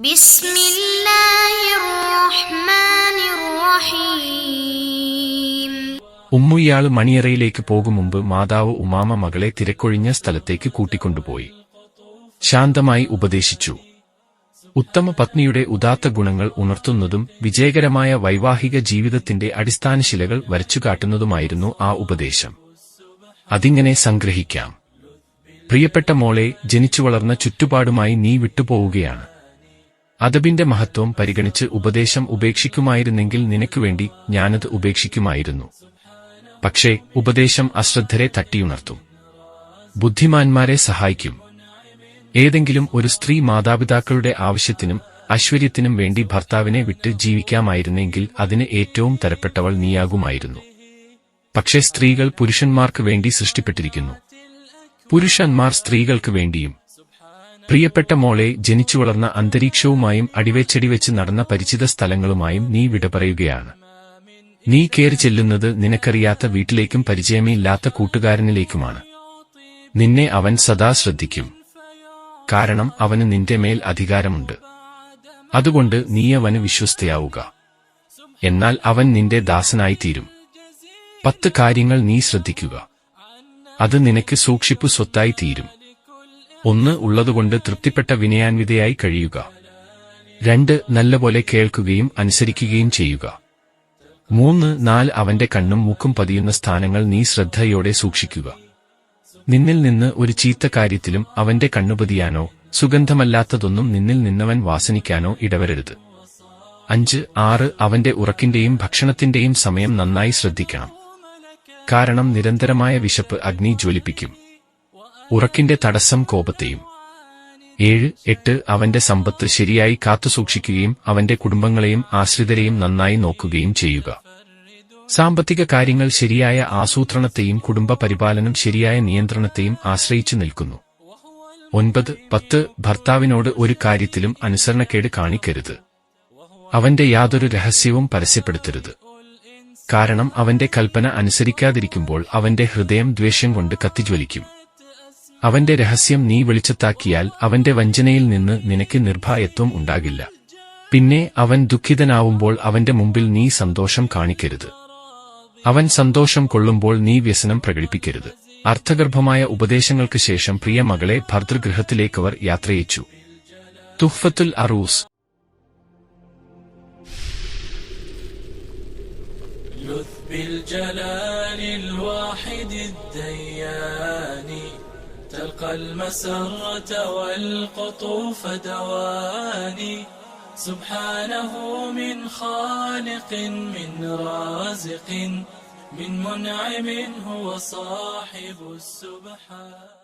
بسم الله الرحمن الرحيم. ഉമ്മുയാള് മണിയറയിലേക്ക് പോകും മുമ്പ് മാതാവ് ഉമാമ മകളെ തിരക്കൊഴിഞ്ഞ സ്ഥലത്തേക്ക് കൂട്ടിക്കൊണ്ടുപോയി ശാന്തമായി ഉപദേശിച്ചു. ഉത്തമ പത്നിയുടെ ഉദാത്ത ഗുണങ്ങൾ ഉണർത്തുന്നതും വിജയകരമായ വൈവാഹിക ജീവിതത്തിന്റെ അടിസ്ഥാനശിലകൾ വരച്ചുകാട്ടുന്നതുമായിരുന്നു ആ ഉപദേശം. അതിങ്ങനെ സംഗ്രഹിക്കാം. പ്രിയപ്പെട്ട മോളെ, ജനിച്ചു വളർന്ന ചുറ്റുപാടുമായി നീ വിട്ടുപോവുകയാണ്. അദബിന്റെ മഹത്വം പരിഗണിച്ച് ഉപദേശം ഉപേക്ഷിക്കുമായിരുന്നെങ്കിൽ നിനക്കുവേണ്ടി ഞാനത് ഉപേക്ഷിക്കുമായിരുന്നു. പക്ഷേ ഉപദേശം അശ്രദ്ധരെ തട്ടിയുണർത്തും, ബുദ്ധിമാന്മാരെ സഹായിക്കും. ഏതെങ്കിലും ഒരു സ്ത്രീ മാതാപിതാക്കളുടെ ആവശ്യത്തിനും ഐശ്വര്യത്തിനും വേണ്ടി ഭർത്താവിനെ വിട്ട് ജീവിക്കാമായിരുന്നെങ്കിൽ അതിന് ഏറ്റവും തരപ്പെട്ടവൾ നീയാകുമായിരുന്നു. പക്ഷേ സ്ത്രീകൾ പുരുഷന്മാർക്ക് വേണ്ടി സൃഷ്ടിപ്പെട്ടിരിക്കുന്നു, പുരുഷന്മാർ സ്ത്രീകൾക്ക് വേണ്ടിയും. പ്രിയപ്പെട്ട മോളെ, ജനിച്ചു വളർന്ന അന്തരീക്ഷവുമായും അടിവെച്ചടിവെച്ച് നടന്ന പരിചിത സ്ഥലങ്ങളുമായും നീ വിട പറയുകയാണ്. നീ കേറി ചെല്ലുന്നത് നിനക്കറിയാത്ത വീട്ടിലേക്കും പരിചയമില്ലാത്ത കൂട്ടുകാരനിലേക്കുമാണ്. നിന്നെ അവൻ സദാ ശ്രദ്ധിക്കും, കാരണം അവന് നിന്റെ മേൽ അധികാരമുണ്ട്. അതുകൊണ്ട് നീയവന് വിശ്വസ്തയാവുക, എന്നാൽ അവൻ നിന്റെ ദാസനായിത്തീരും. 10 കാര്യങ്ങൾ നീ ശ്രദ്ധിക്കുക, അത് നിനക്ക് സൂക്ഷിപ്പു സ്വത്തായി തീരും. 1. ഉള്ളതുകൊണ്ട് തൃപ്തിപ്പെട്ട വിനയാൻവിതയായി കഴിയുക. 2. നല്ലപോലെ കേൾക്കുകയും അനുസരിക്കുകയും ചെയ്യുക. 3. 4. അവന്റെ കണ്ണും മൂക്കും പതിയുന്ന സ്ഥാനങ്ങൾ നീ ശ്രദ്ധയോടെ സൂക്ഷിക്കുക. നിന്നിൽ നിന്ന് ഒരു ചീത്ത കാര്യത്തിലും അവന്റെ കണ്ണുപതിയാനോ സുഗന്ധമല്ലാത്തതൊന്നും നിന്നിൽ നിന്നവൻ വാസനിക്കാനോ ഇടവരരുത്. 5. 6. അവന്റെ ഉറക്കിന്റെയും ഭക്ഷണത്തിന്റെയും സമയം നന്നായി ശ്രദ്ധിക്കണം, കാരണം നിരന്തരമായ വിശപ്പ് അഗ്നി ജ്വലിപ്പിക്കും. ഉറക്കിന്റെ തടസ്സം കോപത്തെയും. 7. 8. അവന്റെ സമ്പത്ത് ശരിയായി കാത്തുസൂക്ഷിക്കുകയും അവന്റെ കുടുംബങ്ങളെയും ആശ്രിതരെയും നന്നായി നോക്കുകയും ചെയ്യുക. സാമ്പത്തിക കാര്യങ്ങൾ ശരിയായ ആസൂത്രണത്തെയും കുടുംബ പരിപാലനം ശരിയായ നിയന്ത്രണത്തെയും ആശ്രയിച്ചു നിൽക്കുന്നു. 9. 10. ഭർത്താവിനോട് ഒരു കാര്യത്തിലും അനുസരണക്കേട് കാണിക്കരുത്. അവന്റെ യാതൊരു രഹസ്യവും പരസ്യപ്പെടുത്തരുത്, കാരണം അവന്റെ കൽപ്പന അനുസരിക്കാതിരിക്കുമ്പോൾ അവന്റെ ഹൃദയം ദ്വേഷം കൊണ്ട് കത്തിജ്വലിക്കും. അവന്റെ രഹസ്യം നീ വെളിച്ചത്താക്കിയാൽ അവന്റെ വഞ്ചനയിൽ നിന്ന് നിനക്ക് നിർഭയത്വം ഉണ്ടാകില്ല. പിന്നെ അവൻ ദുഃഖിതനാവുമ്പോൾ അവന്റെ മുമ്പിൽ നീ സന്തോഷം കാണിക്കരുത്. അവൻ സന്തോഷം കൊള്ളുമ്പോൾ നീ വ്യസനം പ്രകടിപ്പിക്കരുത്. അർത്ഥഗർഭമായ ഉപദേശങ്ങൾക്ക് ശേഷം പ്രിയ മകളെ ഭർതൃഗൃഹത്തിലേക്കവർ യാത്രയച്ചു. തുഹ്ഫത്തുൽ അറൂസ്. تلقى المسرة والقطوف دواني، سبحانه من خالق من رازق من منعم، هو صاحب السبحان.